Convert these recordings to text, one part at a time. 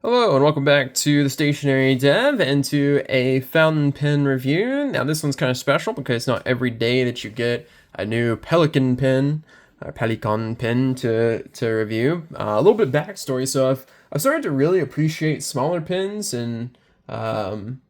Hello and welcome back to the Stationary Dev and to a fountain pen review. Now this one's kind of special because it's not every day that you get a new Pelikan pen, Pelikan pen to review. A little bit backstory. So I've started to really appreciate smaller pens um,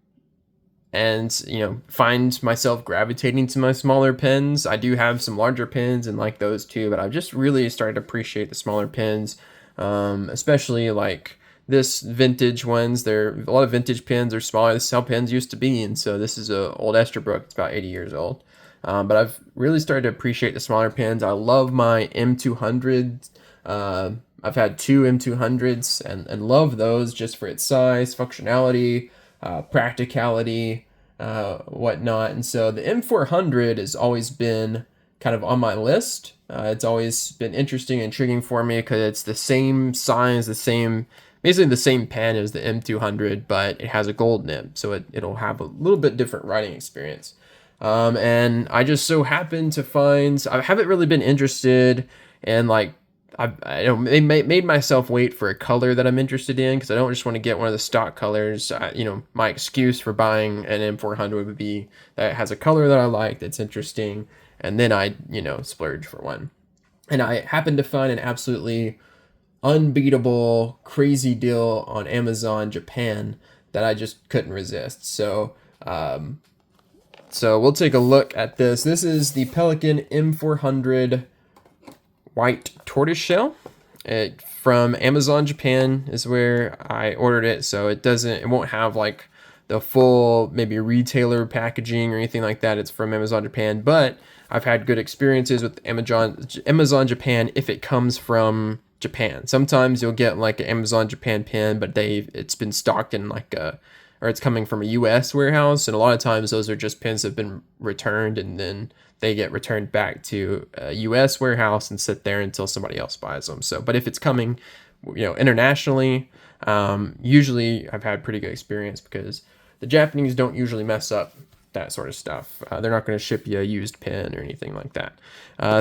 and find myself gravitating to my smaller pens. I do have some larger pens and like those too, but I've just really started to appreciate the smaller pens, especially like this vintage ones. There a lot of vintage pens are smaller. This is how pens used to be, and so this is a old Esterbrook. It's about 80 years old. But I've really started to appreciate the smaller pens. I love my M200. I've had two M200s and love those just for its size, functionality, practicality, whatnot. And so the M400 has always been kind of on my list. It's always been interesting and intriguing for me because it's the same size, basically the same pen as the M200, but it has a gold nib, so it'll have a little bit different writing experience. And I just so happened to find I haven't really been interested in like I don't made myself wait for a color that I'm interested in because I don't just want to get one of the stock colors. My excuse for buying an M400 would be that it has a color that I like that's interesting, and then I splurge for one. And I happened to find an absolutely unbeatable, crazy deal on Amazon Japan that I just couldn't resist. So we'll take a look at this. This is the Pelikan M400 white tortoiseshell. It from Amazon Japan is where I ordered it, so it won't have like the full maybe retailer packaging or anything like that. It's from Amazon Japan, but I've had good experiences with Amazon Japan if it comes from Japan. Sometimes you'll get like an Amazon Japan pen, but it's been stocked in or it's coming from a US warehouse, and a lot of times those are just pens that have been returned and then they get returned back to a US warehouse and sit there until somebody else buys them. So, but if it's coming, internationally, usually I've had pretty good experience because the Japanese don't usually mess up that sort of stuff. They're not going to ship you a used pen or anything like that.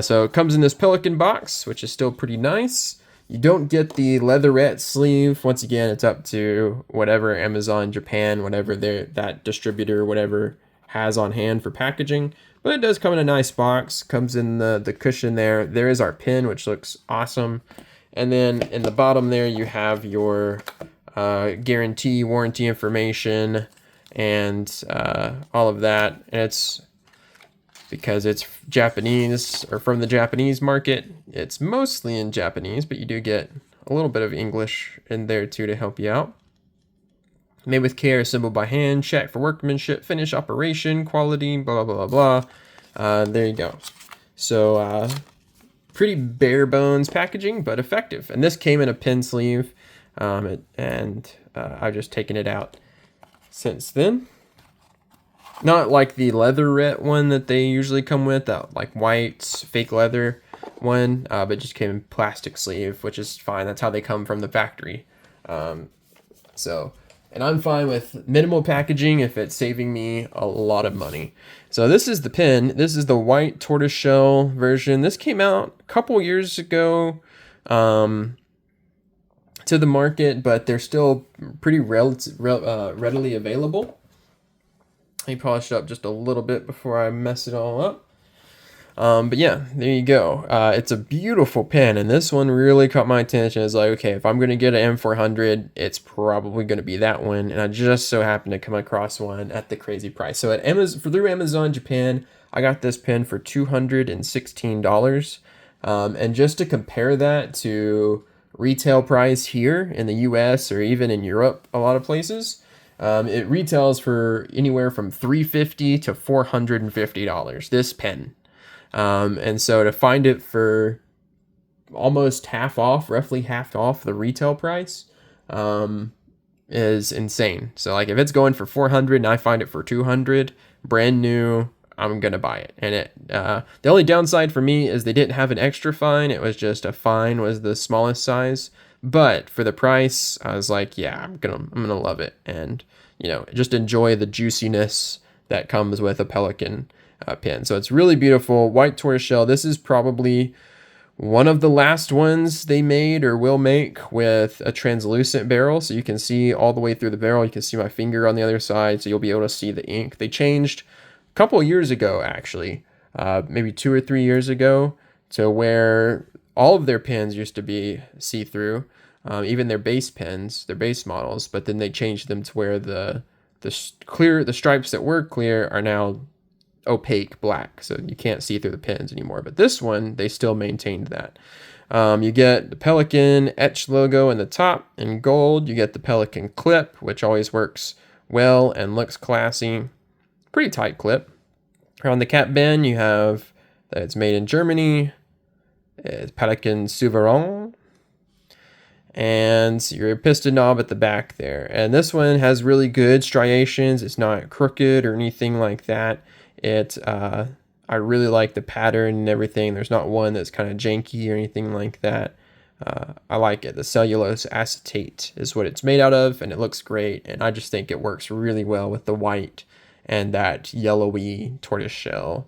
So it comes in this Pelikan box, which is still pretty nice. You don't get the leatherette sleeve. Once again, it's up to whatever Amazon Japan, whatever that distributor, whatever has on hand for packaging. But it does come in a nice box. Comes in the cushion there. There is our pen, which looks awesome. And then in the bottom there, you have your guarantee, warranty information, and all of that. And it's because it's Japanese or from the Japanese market. It's mostly in Japanese, but you do get a little bit of English in there too to help you out. Made with care, assembled by hand, checked for workmanship, finish, operation, quality, blah, blah, blah, blah. There you go. So, pretty bare bones packaging, but effective. And this came in a pen sleeve, I've just taken it out since then. Not like the leatherette one that they usually come with, that like white fake leather one, but just came in plastic sleeve, which is fine. That's how they come from the factory. And I'm fine with minimal packaging if it's saving me a lot of money. So this is the pen. This is the white tortoiseshell version. This came out a couple years ago to the market, but they're still pretty readily available. Let me polish it up just a little bit before I mess it all up. But yeah, there you go. It's a beautiful pen, and this one really caught my attention. It's like, okay, if I'm going to get an M400, it's probably going to be that one, and I just so happened to come across one at the crazy price. So through Amazon Japan, I got this pen for $216. And just to compare that to retail price here in the US or even in Europe, a lot of places, it retails for anywhere from $350 to $450, this pen. And so to find it for almost half off, roughly half off the retail price, is insane. So like if it's going for 400 and I find it for 200, brand new, I'm gonna buy it. And the only downside for me is they didn't have an extra fine. It was just a fine was the smallest size. But for the price, I was like, yeah, I'm gonna love it, and just enjoy the juiciness that comes with a Pelikan pen. So it's really beautiful, white tortoiseshell. This is probably one of the last ones they made or will make with a translucent barrel, so you can see all the way through the barrel. You can see my finger on the other side, so you'll be able to see the ink. They changed a couple of years ago, actually, maybe 2 or 3 years ago, to where all of their pens used to be see-through, even their base pens, their base models, but then they changed them to where the stripes that were clear are now opaque black, so you can't see through the pins anymore. But this one, they still maintained that. You get the Pelikan etched logo in the top in gold. You get the Pelikan clip, which always works well and looks classy. Pretty tight clip. Around the cap band, you have that it's made in Germany. It's Pelikan Souverain. And your piston knob at the back there. And this one has really good striations. It's not crooked or anything like that. I really like the pattern and everything. There's not one that's kind of janky or anything like that. I like it. The cellulose acetate is what it's made out of, and it looks great. And I just think it works really well with the white and that yellowy tortoiseshell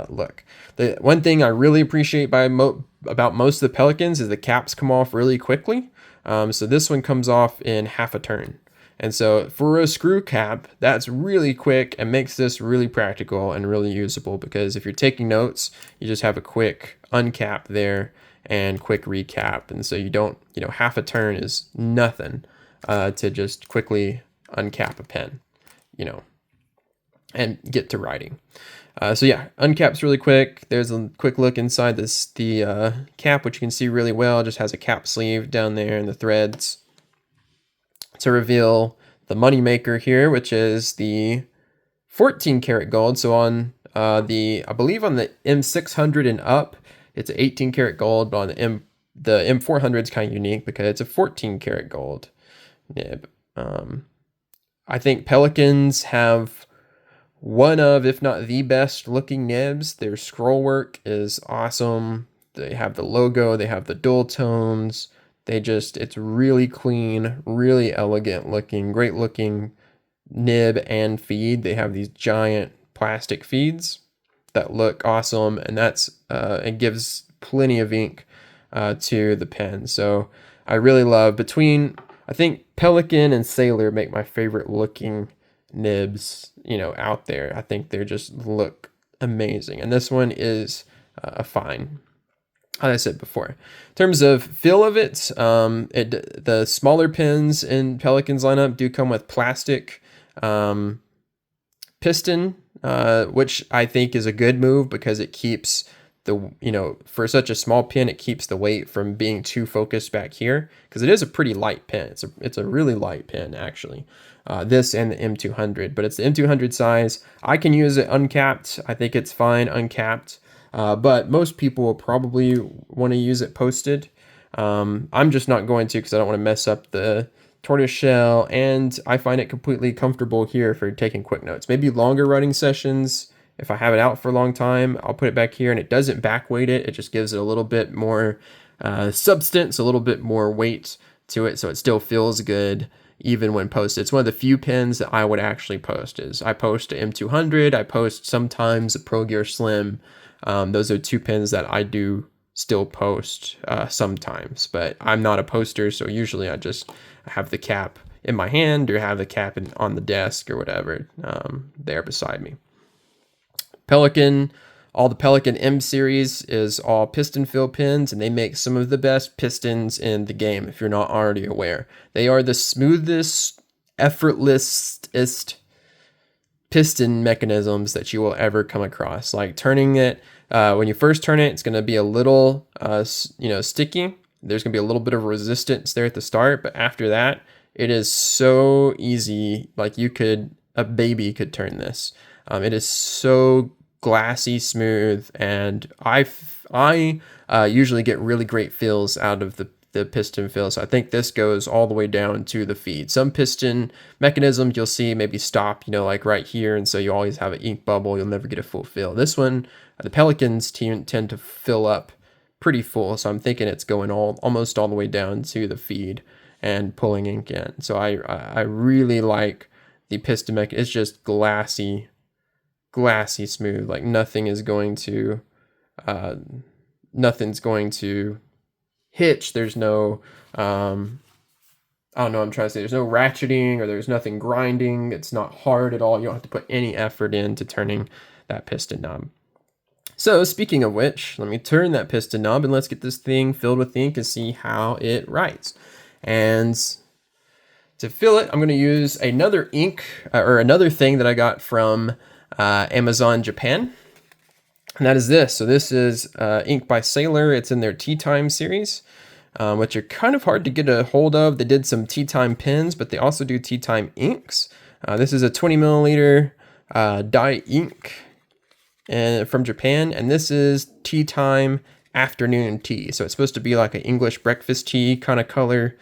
look. The one thing I really appreciate about most of the Pelikans is the caps come off really quickly. So this one comes off in half a turn. And so for a screw cap, that's really quick and makes this really practical and really usable, because if you're taking notes, you just have a quick uncap there and quick recap. And so you don't, half a turn is nothing to just quickly uncap a pen, and get to writing. So yeah, uncap's really quick. There's a quick look inside the cap, which you can see really well. It just has a cap sleeve down there and the threads to reveal the money maker here, which is the 14 karat gold. So on I believe on the M600 and up, it's 18 karat gold, but on the M400 is kind of unique because it's a 14 karat gold nib. I think Pelikans have one of, if not the best looking nibs. Their scroll work is awesome. They have the logo, they have the dual tones. It's really clean, really elegant looking, great looking nib and feed. They have these giant plastic feeds that look awesome, and it gives plenty of ink to the pen. So I really love, I think Pelikan and Sailor make my favorite looking nibs, out there. I think they just look amazing, and this one is a fine. As I said before, in terms of feel of it, the smaller pens in Pelikan's lineup do come with plastic piston, which I think is a good move because it keeps for such a small pen, it keeps the weight from being too focused back here, because it is a pretty light pen. It's a really light pen, actually. This and the M200, but it's the M200 size. I can use it uncapped. I think it's fine uncapped. But most people will probably want to use it posted. I'm just not going to, because I don't want to mess up the tortoise shell, and I find it completely comfortable here for taking quick notes. Maybe longer writing sessions, if I have it out for a long time, I'll put it back here, and it doesn't backweight it. It just gives it a little bit more substance, a little bit more weight to it, so it still feels good even when posted. It's one of the few pens that I would actually post. I post a M200, I post sometimes a Pro Gear Slim. Those are two pens that I do still post sometimes, but I'm not a poster, so usually I just have the cap in my hand or have the cap on the desk or whatever there beside me. Pelikan, all the Pelikan M series is all piston fill pens, and they make some of the best pistons in the game, if you're not already aware. They are the smoothest, effortlessest piston mechanisms that you will ever come across. Like turning it, when you first turn it, it's going to be a little sticky. There's going to be a little bit of resistance there at the start, but after that, it is so easy. Like a baby could turn this. It is so glassy smooth, and I usually get really great feels out of the piston fill. So I think this goes all the way down to the feed. Some piston mechanisms you'll see maybe stop, like right here, and so you always have an ink bubble. You'll never get a full fill. This one, the Pelikans tend to fill up pretty full, so I'm thinking it's going almost all the way down to the feed and pulling ink in. So I really like the piston mech. It's just glassy smooth. Like nothing is going to nothing's going to hitch. There's no, I don't know what I'm trying to say. There's no ratcheting or there's nothing grinding. It's not hard at all. You don't have to put any effort into turning that piston knob. So speaking of which, let me turn that piston knob and let's get this thing filled with ink and see how it writes. And to fill it, I'm going to use another ink or another thing that I got from Amazon Japan. And that is this. So this is ink by Sailor. It's in their Tea Time series, which are kind of hard to get a hold of. They did some Tea Time pens, but they also do Tea Time inks. This is a 20 milliliter dye ink from Japan, and this is Tea Time afternoon tea. So it's supposed to be like an English breakfast tea kind of color,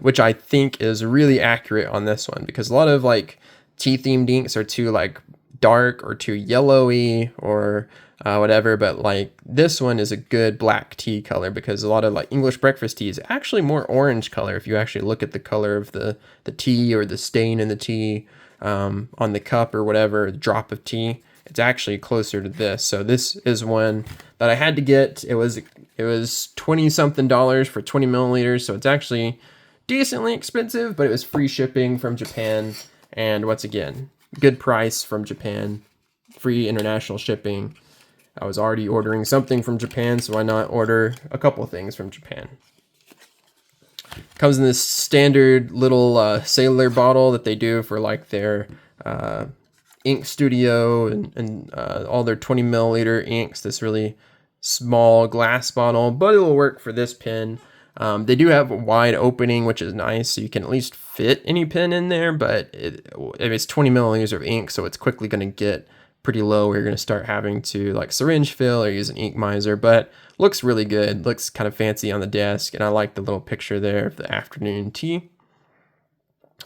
which I think is really accurate on this one, because a lot of like tea themed inks are too like dark or too yellowy or whatever, but like this one is a good black tea color, because a lot of like English breakfast tea is actually more orange color if you actually look at the color of the tea or the stain in the tea on the cup or whatever drop of tea. It's actually closer to this. So this is one that I had to get. It was $20 something for 20 milliliters, so it's actually decently expensive, but it was free shipping from Japan, and once again, good price from Japan, free international shipping. I was already ordering something from Japan, so why not order a couple things from Japan? Comes in this standard little Sailor bottle that they do for like their ink studio and all their 20 milliliter inks. This really small glass bottle, but it will work for this pen. They do have a wide opening, which is nice, so you can at least fit any pen in there, but it's 20 milliliters of ink, so it's quickly going to get pretty low where you're going to start having to like syringe fill or use an ink miser, but looks really good. Looks kind of fancy on the desk, and I like the little picture there of the afternoon tea.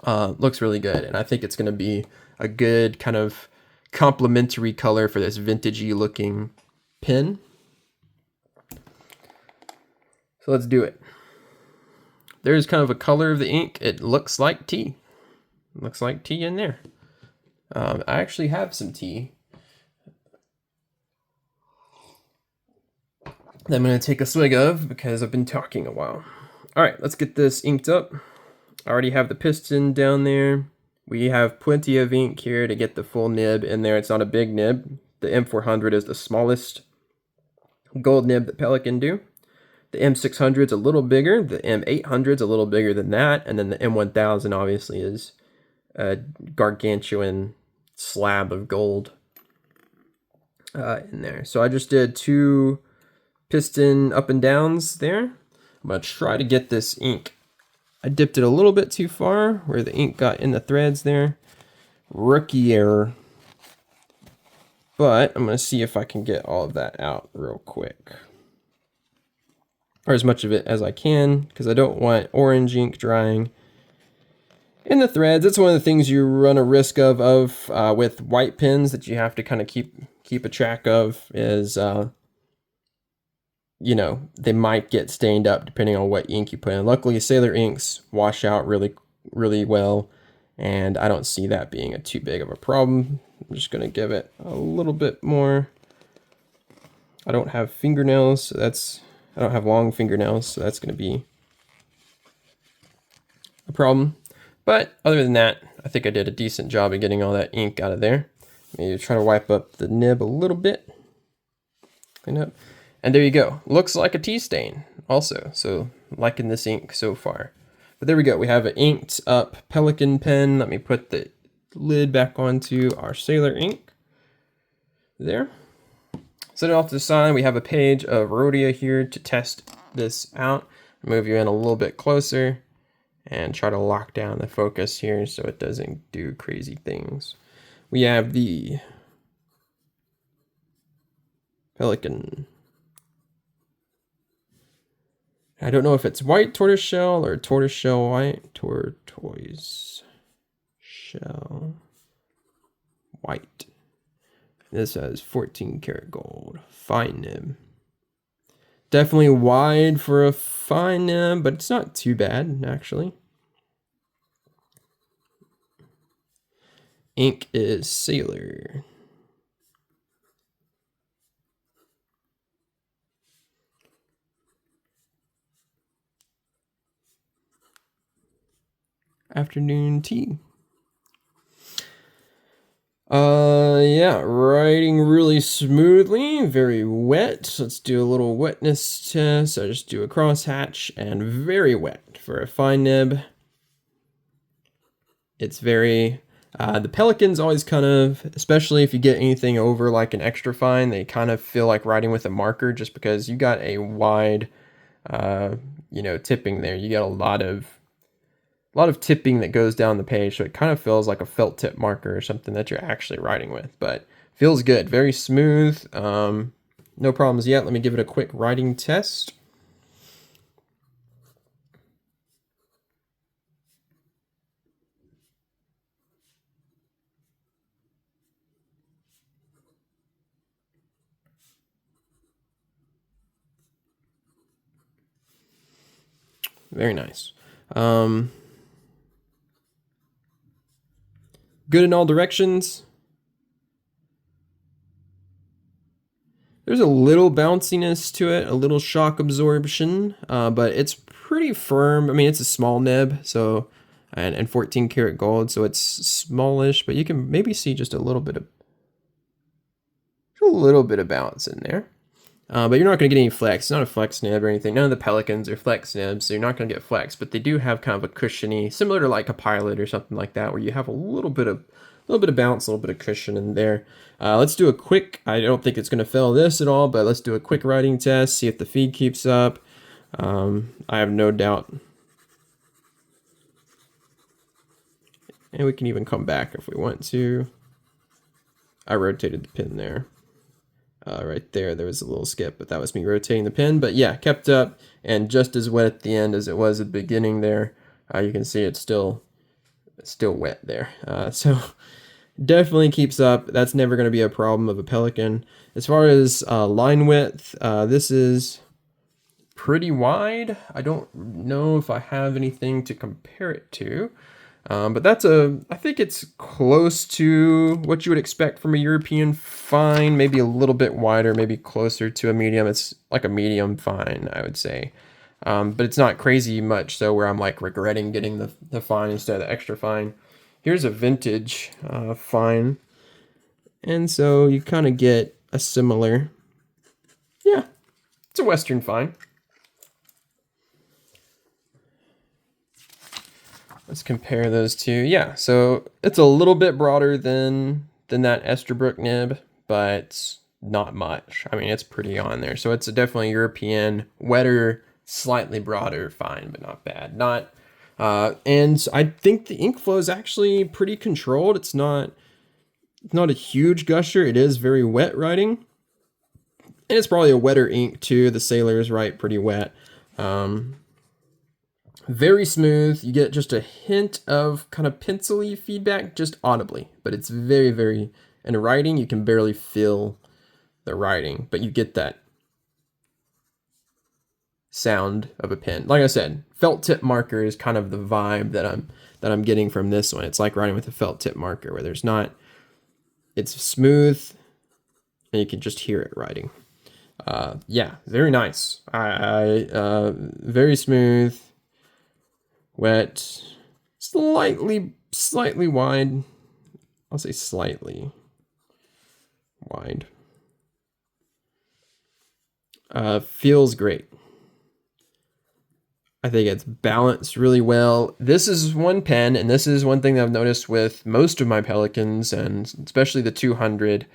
Looks really good, and I think it's going to be a good kind of complementary color for this vintagey looking pen. So let's do it. There's kind of a color of the ink. It looks like tea. It looks like tea in there. I actually have some tea that I'm going to take a swig of because I've been talking a while. All right, let's get this inked up. I already have the piston down there. We have plenty of ink here to get the full nib in there. It's not a big nib. The M400 is the smallest gold nib that Pelikan do. The M600 is a little bigger. The M800 is a little bigger than that. And then the M1000 obviously is a gargantuan slab of gold in there. So I just did 2 piston up and downs there. I'm going to try to get this ink. I dipped it a little bit too far where the ink got in the threads there. Rookie error. But I'm going to see if I can get all of that out real quick. Or as much of it as I can, because I don't want orange ink drying in the threads. That's one of the things you run a risk of with white pens that you have to kind of keep a track of is, you know, they might get stained up depending on what ink you put in. Luckily, Sailor inks wash out really, really well, and I don't see that being too big of a problem. I'm just going to give it a little bit more. I don't have fingernails, so I don't have long fingernails, so that's going to be a problem. But other than that, I think I did a decent job of getting all that ink out of there. Maybe try to wipe up the nib a little bit. Clean up. And there you go. Looks like a tea stain also. So liking this ink so far. But there we go. We have an inked up Pelikan pen. Let me put the lid back onto our Sailor ink. There. Set it off to the side. We have a page of Rhodia here to test this out. Move you in a little bit closer and try to lock down the focus here so it doesn't do crazy things. We have the Pelikan. I don't know if it's white tortoiseshell or tortoiseshell white. Tortoise shell white. This has 14 karat gold. Fine nib. Definitely wide for a fine nib, but it's not too bad, actually. Ink is Sailor. afternoon tea. Yeah, writing really smoothly, very wet. Let's do a little wetness test. I just do a crosshatch and very wet for a fine nib. It's very, the Pelikans always kind of, especially if you get anything over like an extra fine, they kind of feel like writing with a marker just because you got a wide, tipping there. You got a lot of tipping that goes down the page, so it kind of feels like a felt tip marker or something that you're actually writing with, but feels good, very smooth. No problems yet. Let me give it a quick writing test. Very nice. Good in all directions. There's a little bounciness to it, a little shock absorption, but it's pretty firm. I mean, it's a small nib, so and 14 karat gold, so it's smallish, but you can maybe see just a little bit of bounce in there. But you're not going to get any flex. It's not a flex nib or anything. None of the Pelikans are flex nibs, so you're not going to get flex. But they do have kind of a cushiony, similar to like a Pilot or something like that, where you have a little bit of bounce, a little bit of cushion in there. Let's do a quick. I don't think it's going to fail this at all, but let's do a quick writing test. See if the feed keeps up. I have no doubt. And we can even come back if we want to. I rotated the pin there. Right there was a little skip, but that was me rotating the pin. But yeah, kept up and just as wet at the end as it was at the beginning there. You can see it's still wet there. So definitely keeps up. That's never going to be a problem of a Pelikan. As far as line width, this is pretty wide. I don't know if I have anything to compare it to. But I think it's close to what you would expect from a European fine, maybe a little bit wider, maybe closer to a medium. It's like a medium fine, I would say. But it's not crazy much so where I'm like regretting getting the fine instead of the extra fine. Here's a vintage fine. And so you kind of get a similar, yeah, it's a Western fine. Let's compare those two. Yeah, so it's a little bit broader than that Esterbrook nib, but not much. I mean, it's pretty on there. So it's a definitely European, wetter, slightly broader fine, but not bad. And I think the ink flow is actually pretty controlled. It's not a huge gusher. It is very wet writing. And it's probably a wetter ink too. The Sailors write pretty wet. Very smooth. You get just a hint of kind of pencil-y feedback, just audibly, but it's very, very, in writing, you can barely feel the writing, but you get that sound of a pen. Like I said, felt tip marker is kind of the vibe that I'm getting from this one. It's like writing with a felt tip marker where it's smooth and you can just hear it writing. Yeah, very nice. Very smooth. Wet, slightly wide. I'll say slightly wide. Feels great. I think it's balanced really well. This is one pen, and this is one thing that I've noticed with most of my Pelikans, and especially the 200,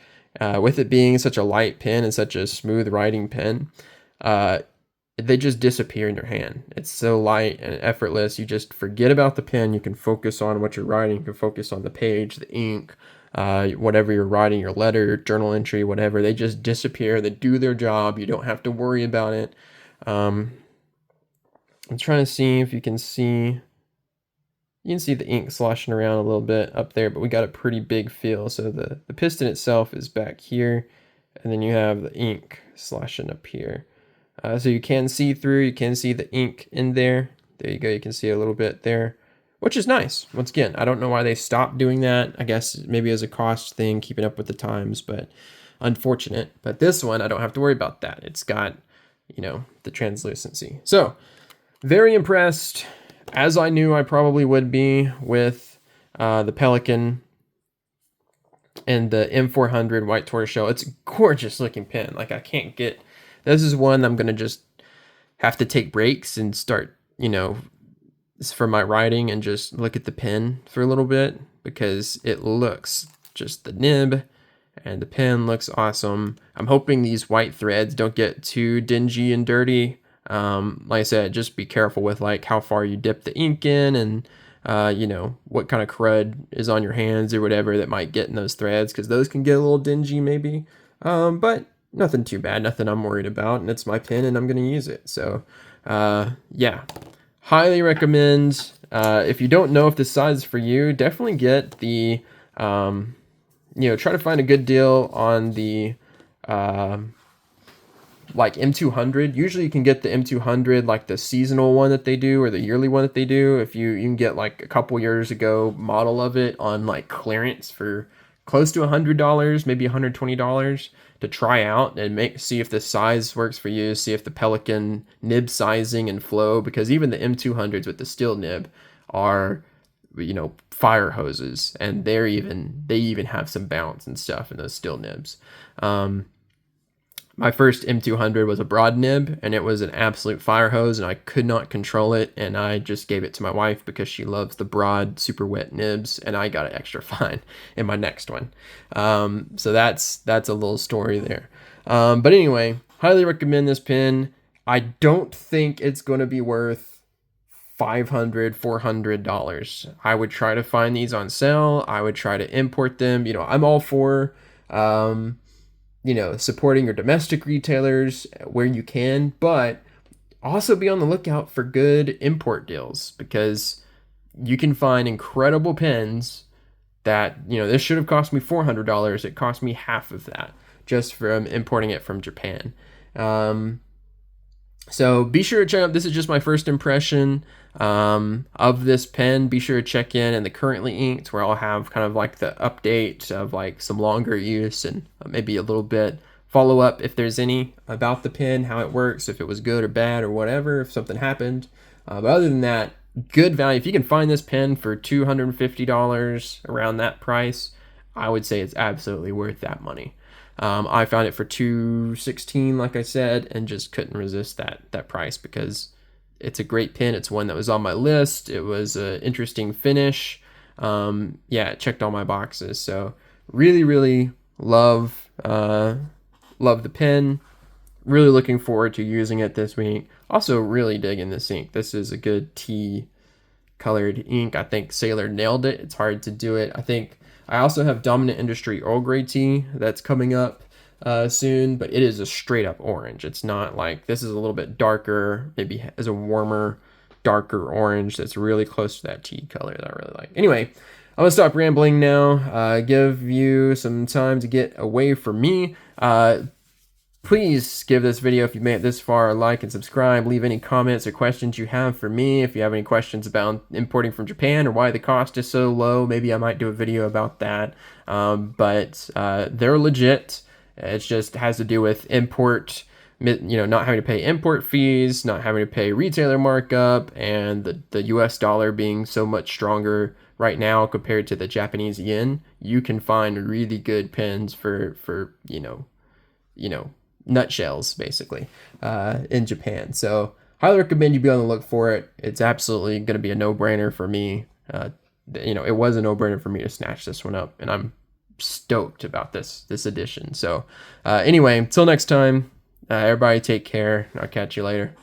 with it being such a light pen and such a smooth writing pen, they just disappear in your hand. It's so light and effortless. You just forget about the pen. You can focus on what you're writing. You can focus on the page, the ink, whatever you're writing, your letter, journal entry, whatever. They just disappear. They do their job. You don't have to worry about it. I'm trying to see if you can see. You can see the ink sloshing around a little bit up there, but we got a pretty big feel. So the piston itself is back here, and then you have the ink sloshing up here. So you can see through, you can see the ink in there. There you go, you can see a little bit there, which is nice. Once again, I don't know why they stopped doing that. I guess maybe as a cost thing, keeping up with the times, but unfortunate. But this one, I don't have to worry about that. It's got, the translucency. So, very impressed. as I knew I probably would be with the Pelikan and the M400 white tortoiseshell. It's a gorgeous looking pen. Like, I can't get, this is one I'm gonna just have to take breaks and start, for my writing, and just look at the pen for a little bit, because it looks, just the nib and the pen looks awesome. I'm hoping these white threads don't get too dingy and dirty. Like I said, just be careful with like how far you dip the ink in, and what kind of crud is on your hands or whatever that might get in those threads, because those can get a little dingy maybe. But nothing too bad, nothing I'm worried about, and it's my pen and I'm gonna use it. So yeah, highly recommend. If you don't know if this size is for you, definitely get the try to find a good deal on the like M200. Usually you can get the M200, like the seasonal one that they do, or the yearly one that they do. If you can get like a couple years ago model of it on like clearance for close to $100, maybe $120 to try out and see if the size works for you, see if the Pelikan nib sizing and flow, because even the M200s with the steel nib are fire hoses, and they even have some bounce and stuff in those steel nibs. My first M200 was a broad nib, and it was an absolute fire hose, and I could not control it, and I just gave it to my wife because she loves the broad, super wet nibs, and I got it extra fine in my next one. So that's a little story there. But anyway, highly recommend this pen. I don't think it's going to be worth $500, $400. I would try to find these on sale. I would try to import them. I'm all for supporting your domestic retailers where you can, but also be on the lookout for good import deals, because you can find incredible pens that, this should have cost me $400. It cost me half of that just from importing it from Japan. So be sure to check out, this is just my first impression of this pen. Be sure to check in the Currently Inked, where I'll have kind of like the update of like some longer use, and maybe a little bit follow up if there's any about the pen, how it works, if it was good or bad or whatever, if something happened. But other than that, good value. If you can find this pen for $250, around that price, I would say it's absolutely worth that money. I found it for $216, like I said, and just couldn't resist that price, because it's a great pen. It's one that was on my list. It was an interesting finish. It checked all my boxes. So really, really love the pen. Really looking forward to using it this week. Also really digging this ink. This is a good tea colored ink. I think Sailor nailed it. It's hard to do it. I also have Dominant Industry Earl Grey tea that's coming up soon, but it is a straight up orange. It's not like, this is a little bit darker, maybe has a warmer, darker orange that's really close to that tea color that I really like. Anyway, I'm gonna stop rambling now, give you some time to get away from me. Please give this video, if you made it this far, a like and subscribe. Leave any comments or questions you have for me. If you have any questions about importing from Japan or why the cost is so low, maybe I might do a video about that. But they're legit. It just has to do with import, not having to pay import fees, not having to pay retailer markup, and the US dollar being so much stronger right now compared to the Japanese yen. You can find really good pens for nutshells, basically, in Japan. So highly recommend you be on the look for it. It's absolutely going to be a no-brainer for me. It was a no-brainer for me to snatch this one up, and I'm stoked about this edition. So anyway, until next time, everybody take care. I'll catch you later.